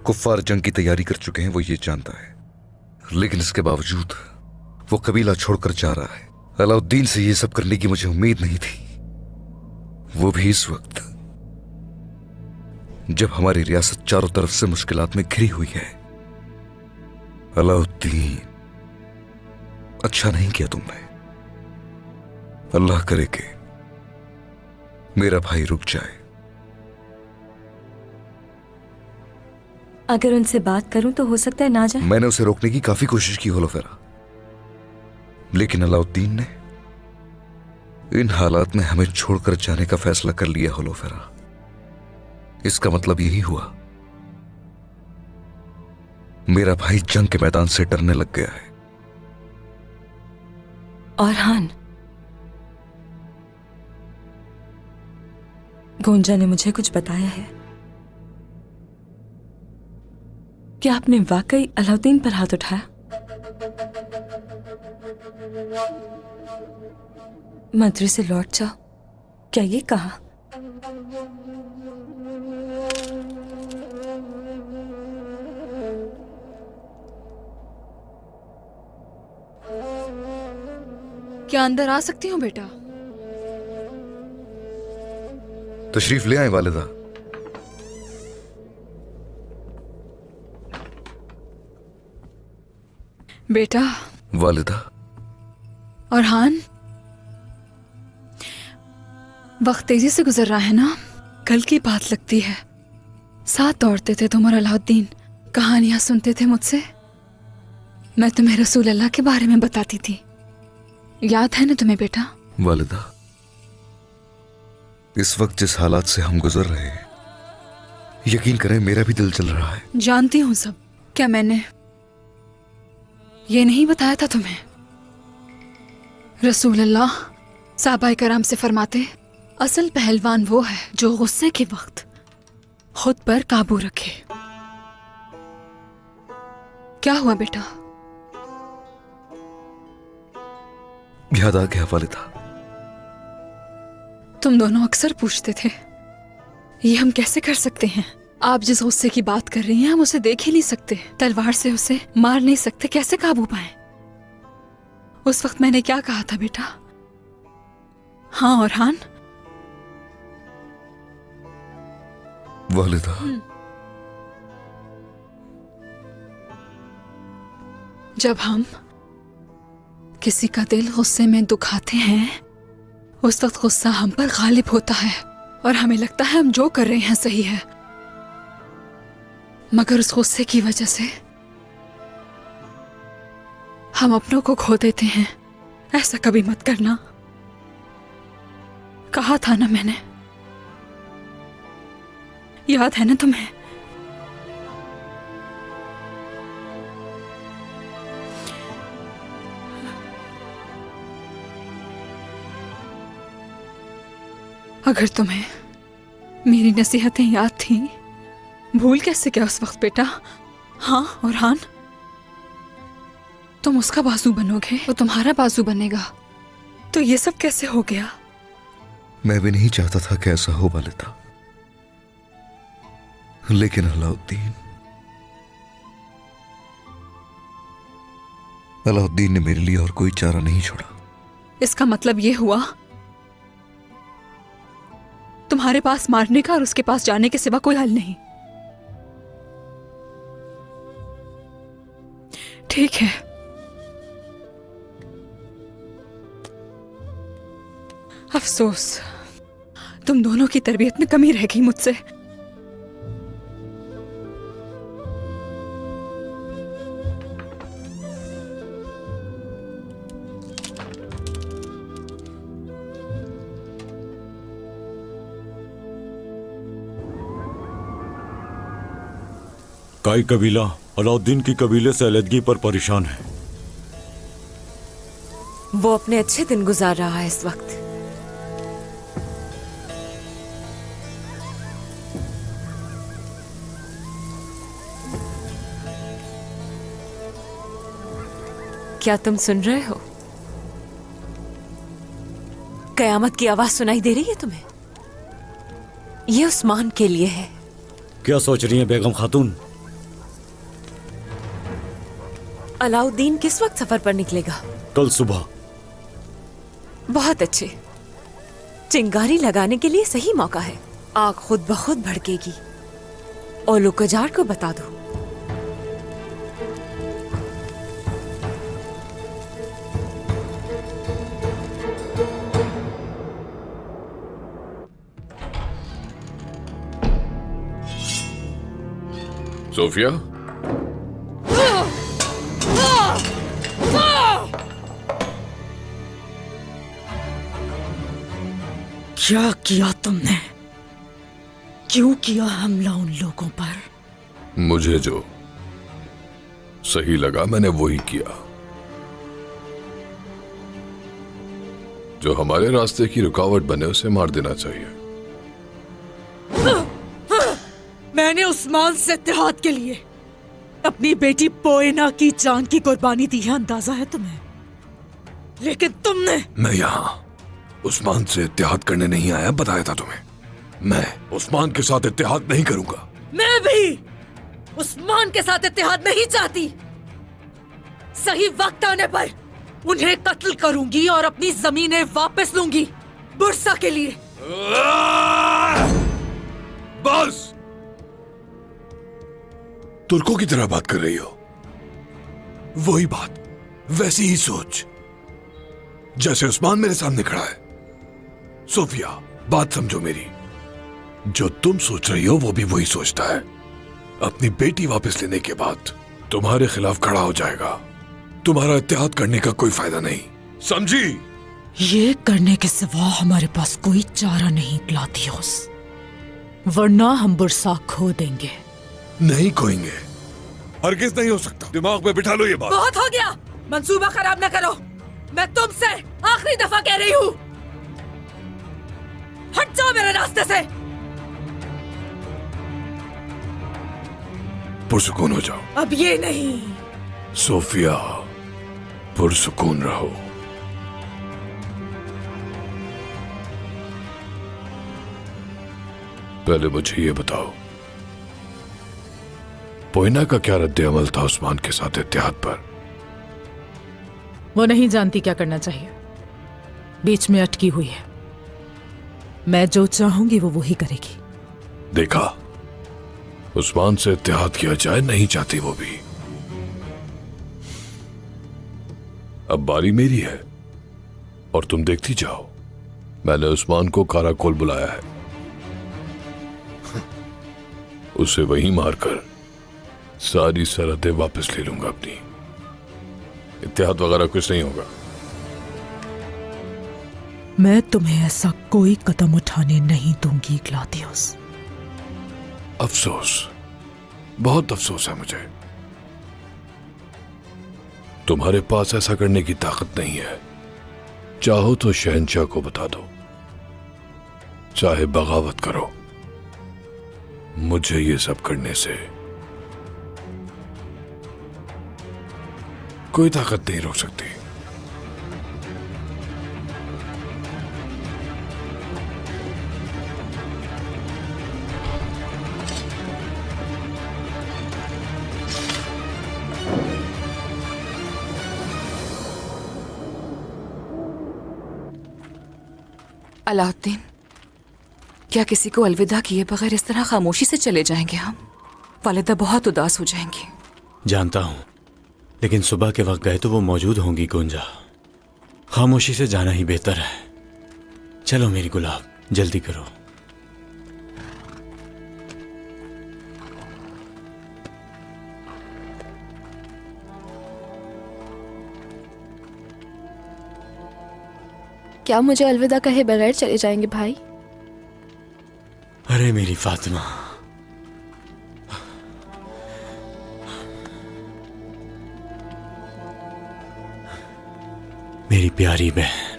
कुफ्फार जंग की तैयारी कर चुके हैं, वो ये जानता है। लेकिन इसके बावजूद वो कबीला छोड़कर जा रहा है। अलाउद्दीन से ये सब करने की मुझे उम्मीद नहीं थी, वो भी इस वक्त जब हमारी रियासत चारों तरफ से मुश्किलात में घिरी हुई है। अलाउद्दीन, अच्छा नहीं किया तुमने। अल्लाह करे कि मेरा भाई रुक जाए। अगर उनसे बात करूं तो हो सकता है ना जाए। मैंने उसे रोकने की काफी कोशिश की होलोफेरा, लेकिन अलाउद्दीन ने इन हालात में हमें छोड़कर जाने का फैसला कर लिया होलोफेरा। इसका मतलब यही हुआ मेरा भाई जंग के मैदान से डरने लग गया है। औरहान, गोंजा ने मुझे कुछ बताया है। क्या आपने वाकई अलाउद्दीन पर हाथ उठाया? मंत्री से लौट जाओ, क्या ये कहा? क्या अंदर आ सकती हूँ बेटा? तशरीफ ले आए वालिदा। बेटा। वालिदा। औरहान, वक्त तेजी से गुजर रहा है ना। कल की बात लगती है, साथ दौड़ते थे तुम और अलाउद्दीन, कहानियां सुनते थे मुझसे। मैं तुम्हें रसूल अल्लाह के बारे में बताती थी, याद है ना तुम्हें बेटा? वालिदा, इस वक्त जिस हालात से हम गुजर रहे हैं, यकीन करें मेरा भी दिल चल रहा है। जानती हूँ सब। क्या मैंने ये नहीं बताया था तुम्हें? रसूल अल्लाह साहबा कराम से फरमाते, असल पहलवान वो है जो गुस्से के वक्त खुद पर काबू रखे। क्या हुआ बेटा? याद आ गया वालिदा। तुम दोनों अक्सर पूछते थे ये हम कैसे कर सकते हैं। आप जिस गुस्से की बात कर रही हैं हम उसे देख ही नहीं सकते, तलवार से उसे मार नहीं सकते, कैसे काबू पाएं? उस वक्त मैंने क्या कहा था बेटा? हाँ औरहान? वालिदा, जब हम किसी का दिल गुस्से में दुखाते हैं, उस वक्त गुस्सा हम पर गालिब होता है और हमें लगता है हम जो कर रहे हैं सही है, मगर उस गुस्से की वजह से हम अपनों को खो देते हैं। ऐसा कभी मत करना, कहा था ना मैंने, याद है ना तुम्हें? अगर तुम्हें मेरी नसीहतें याद थी, भूल कैसे गया उस वक्त बेटा? हाँ औरहान, तुम उसका बाजू बनोगे, वो तुम्हारा बाजू बनेगा, तो ये सब कैसे हो गया? मैं भी नहीं चाहता था कि ऐसा हो वालिदा, लेकिन अलाउद्दीन ने मेरे लिए और कोई चारा नहीं छोड़ा। इसका मतलब ये हुआ तुम्हारे पास मारने का और उसके पास जाने के सिवा कोई हल नहीं। ठीक है, अफसोस तुम दोनों की तरबियत में कमी रह गई मुझसे। काई कबीला अलाउद्दीन की कबीले से अलहदगी पर परेशान है। वो अपने अच्छे दिन गुजार रहा है इस वक्त। क्या तुम सुन रहे हो? कयामत की आवाज सुनाई दे रही है तुम्हें? ये उस्मान के लिए है। क्या सोच रही हैं बेगम खातून? अलाउद्दीन किस वक्त सफर पर निकलेगा? कल सुबह। बहुत अच्छे। चिंगारी लगाने के लिए सही मौका है। आग खुद ब खुद भड़केगी। ओलो कजार को बता दो। सोफिया, क्या किया तुमने? क्यों किया हमला उन लोगों पर? मुझे जो सही लगा मैंने वही किया। जो हमारे रास्ते की रुकावट बने उसे मार देना चाहिए। मैंने उस्मान से इत्तेहाद के लिए अपनी बेटी पोएना की जान की कुर्बानी दी है, अंदाजा है तुम्हें? लेकिन तुमने। मैं यहाँ उस्मान से इत्तेहाद करने नहीं आया, बताया था तुम्हें। मैं उस्मान के साथ इत्तेहाद नहीं करूंगा। मैं भी उस्मान के साथ इत्तेहाद नहीं चाहती। सही वक्त आने पर उन्हें कत्ल करूंगी और अपनी जमीनें वापस लूंगी, बुरसा के लिए। बस, तुर्कों की तरह बात कर रही हो। वही बात, वैसी ही सोच जैसे उस्मान मेरे सामने खड़ा है। सोफिया, बात समझो मेरी। जो तुम सोच रही हो वो भी वही सोचता है। अपनी बेटी वापस लेने के बाद तुम्हारे खिलाफ खड़ा हो जाएगा। तुम्हारा इत्तेहाद करने का कोई फायदा नहीं, समझी? ये करने के सिवा हमारे पास कोई चारा नहीं ग्लादियोस, वरना हम बुरसा खो देंगे। नहीं खोएंगे, हरगिज नहीं हो सकता। दिमाग में बिठा लो ये बात। बहुत हो गया, मंसूबा खराब न करो। मैं तुमसे आखिरी दफा कह रही हूँ, हट जाओ मेरे रास्ते से। पुरसुकून हो जाओ। अब ये नहीं। सोफिया, पुरसुकून रहो। पहले मुझे ये बताओ, पोइना का क्या रद्द अमल था उस्मान के साथ इत्तेहाद पर? वो नहीं जानती क्या करना चाहिए, बीच में अटकी हुई है। मैं जो चाहूंगी वो वही करेगी। देखा, उस्मान से इत्तेहाद किया जाए नहीं चाहती वो भी। अब बारी मेरी है और तुम देखती जाओ। मैंने उस्मान को काराकोल बुलाया है। उसे वहीं मारकर सारी सरहदें वापस ले लूंगा अपनी। इत्तेहाद वगैरह कुछ नहीं होगा। मैं तुम्हें ऐसा कोई कदम उठाने नहीं दूंगी ग्लादियोस। अफसोस, बहुत अफसोस है मुझे। तुम्हारे पास ऐसा करने की ताकत नहीं है। चाहो तो शहंशाह को बता दो, चाहे बगावत करो। मुझे ये सब करने से कोई ताकत नहीं रोक सकती। अलाउद्दीन, क्या किसी को अलविदा किए बगैर इस तरह खामोशी से चले जाएंगे हम? वालिदा बहुत उदास हो जाएंगी। जानता हूं, लेकिन सुबह के वक्त गए तो वो मौजूद होंगी गुंजा। खामोशी से जाना ही बेहतर है। चलो मेरी गुलाब, जल्दी करो। क्या मुझे अलविदा कहे बगैर चले जाएंगे भाई? अरे मेरी फातिमा, मेरी प्यारी बहन,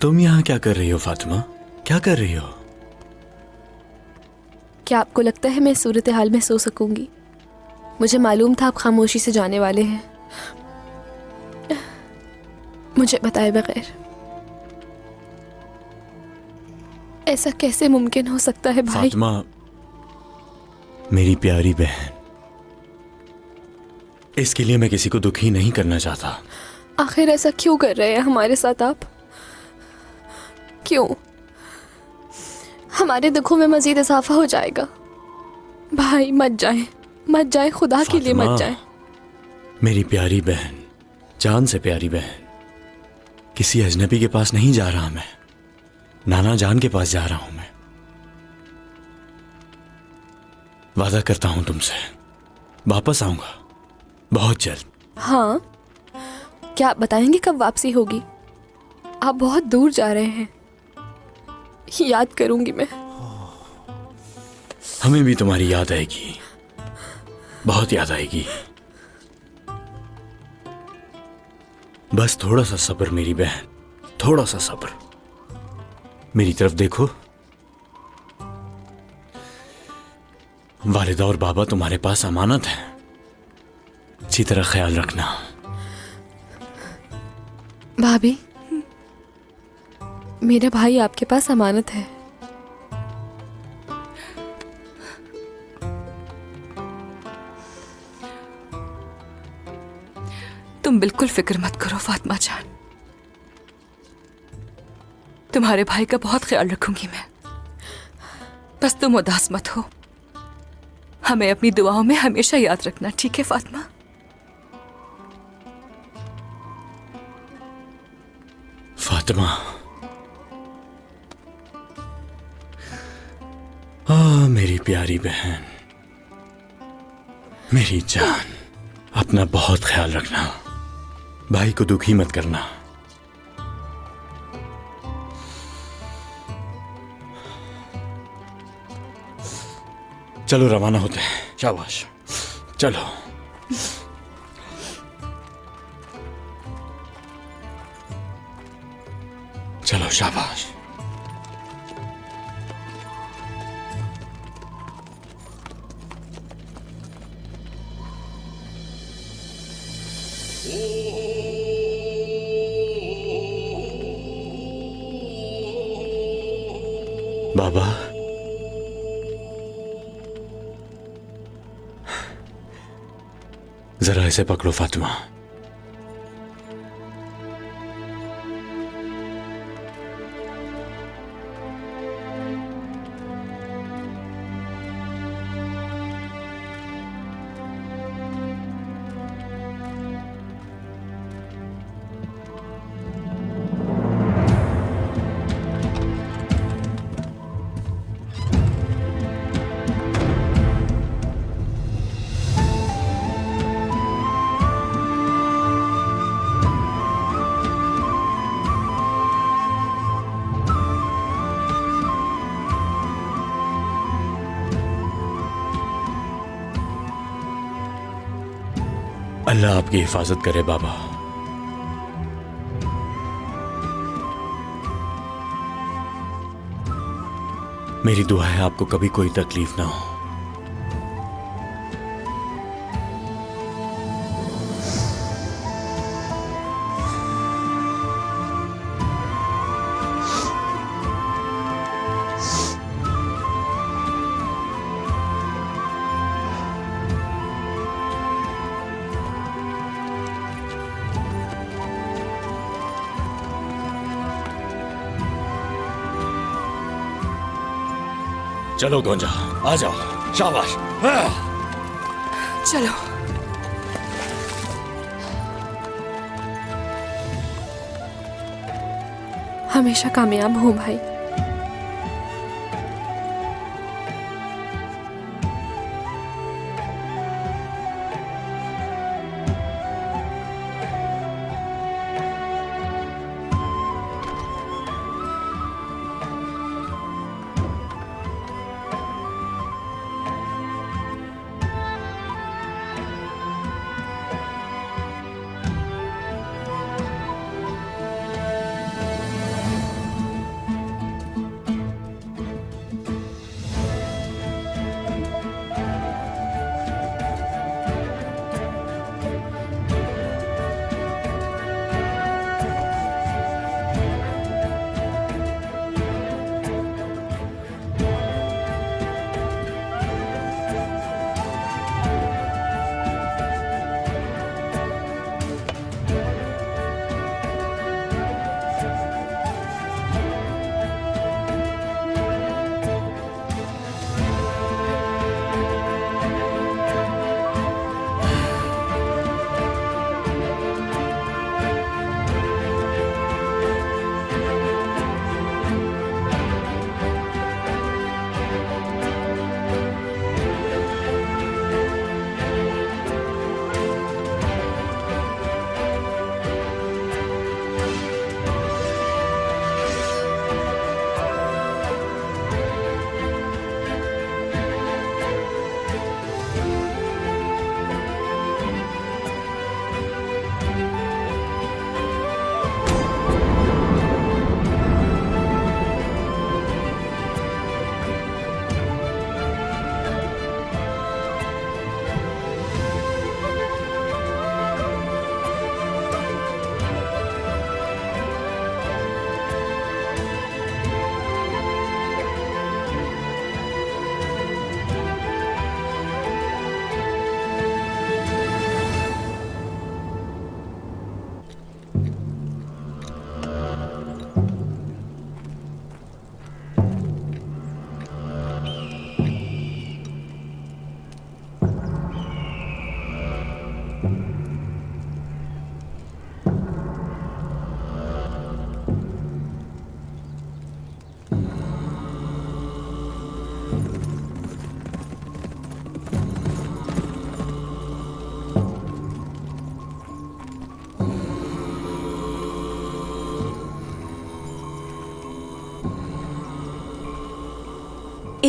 तुम यहां क्या कर रही हो फातिमा? क्या कर रही हो? क्या आपको लगता है मैं इस सूरत हाल में सो सकूंगी? मुझे मालूम था आप खामोशी से जाने वाले हैं। मुझे बताए बगैर। ऐसा कैसे मुमकिन हो सकता है भाई? फातिमा, मेरी प्यारी बहन, इसके लिए मैं किसी को दुखी नहीं करना चाहता। आखिर ऐसा क्यों कर रहे हैं हमारे साथ आप? क्यों? हमारे दुखों में मजीद इजाफा हो जाएगा। भाई मत जाएं, मत जाएं, खुदा के लिए मत फातिमा, जाएं। मेरी प्यारी बहन, जान से प्यारी बहन, किसी अजनबी के पास नहीं जा रहा मैं, नाना जान के पास जा रहा हूं मैं। वादा करता हूं तुमसे, वापस आऊंगा बहुत जल्द। हाँ, क्या आप बताएंगे कब वापसी होगी? आप बहुत दूर जा रहे हैं। याद करूंगी मैं। हमें भी तुम्हारी याद आएगी, बहुत याद आएगी। बस थोड़ा सा सब्र मेरी बहन, थोड़ा सा सब्र। मेरी तरफ देखो, वालिदा और बाबा तुम्हारे पास अमानत है, अच्छी तरह ख्याल रखना। भाभी, मेरा भाई आपके पास अमानत है। तुम बिल्कुल फिक्र मत करो फातिमा जान, तुम्हारे भाई का बहुत ख्याल रखूंगी मैं। बस तुम उदास मत हो, हमें अपनी दुआओं में हमेशा याद रखना, ठीक है फातिमा? फातिमा, मेरी प्यारी बहन, मेरी जान, अपना बहुत ख्याल रखना, भाई को दुखी मत करना। चलो रवाना होते हैं, शाबाश, चलो। चलो शाबाश। बाबा, जरा इसे पकड़ो फातिमा। अल्लाह आपकी हिफाजत करे बाबा। मेरी दुआ है आपको कभी कोई तकलीफ ना हो। चलो गोंजा, आ जाओ, शाबाश। चलो। हमेशा कामयाब हो भाई।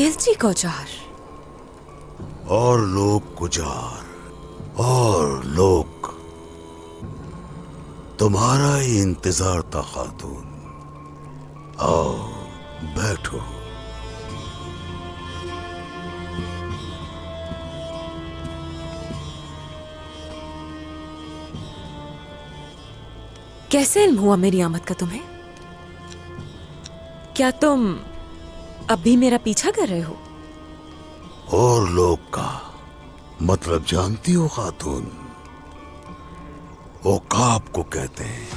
एलची कोजार। और लोग गुजार, और लोग तुम्हारा ही इंतजार था खातून। आओ बैठो। कैसे इल्म हुआ मेरी आमद का तुम्हें? क्या तुम अब भी मेरा पीछा कर रहे हो? और लोग का मतलब जानती हो खातून? औकाब को कहते हैं,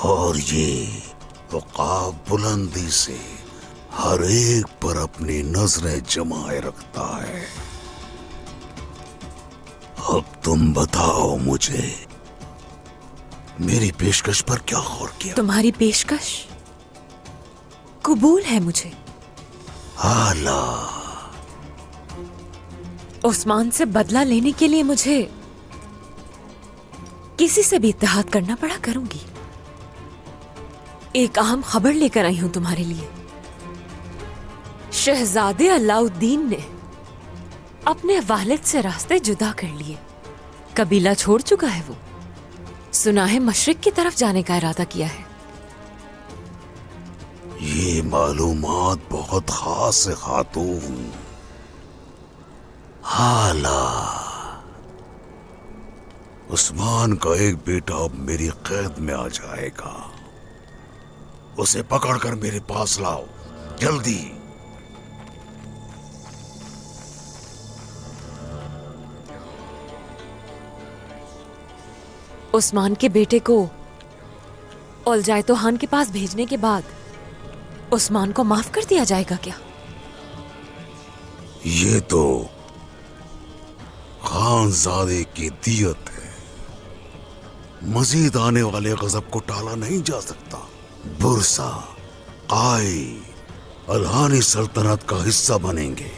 और ये औकाब बुलंदी से हर एक पर अपनी नजरें जमाए रखता है। अब तुम बताओ मुझे, मेरी पेशकश पर क्या गौर किया? तुम्हारी पेशकश कबूल है मुझे। आला, उस्मान से बदला लेने के लिए मुझे किसी से भी इत्तेहाद करना पड़ा करूंगी। एक अहम खबर लेकर आई हूं तुम्हारे लिए। शहजादे अलाउद्दीन ने अपने वालिद से रास्ते जुदा कर लिए। कबीला छोड़ चुका है वो। सुना है मशरिक की तरफ जाने का इरादा किया है। ये मालूमात बहुत खास है खातून। हाला, उस्मान का एक बेटा अब मेरी कैद में आ जाएगा। उसे पकड़कर मेरे पास लाओ जल्दी। उस्मान के बेटे को ओलजायतो खान के पास भेजने के बाद उस्मान को माफ कर दिया जाएगा क्या? ये तो खानजादे की दियत है। मजीद आने वाले गजब को टाला नहीं जा सकता। बुरसा, काई, अलहानी सल्तनत का हिस्सा बनेंगे।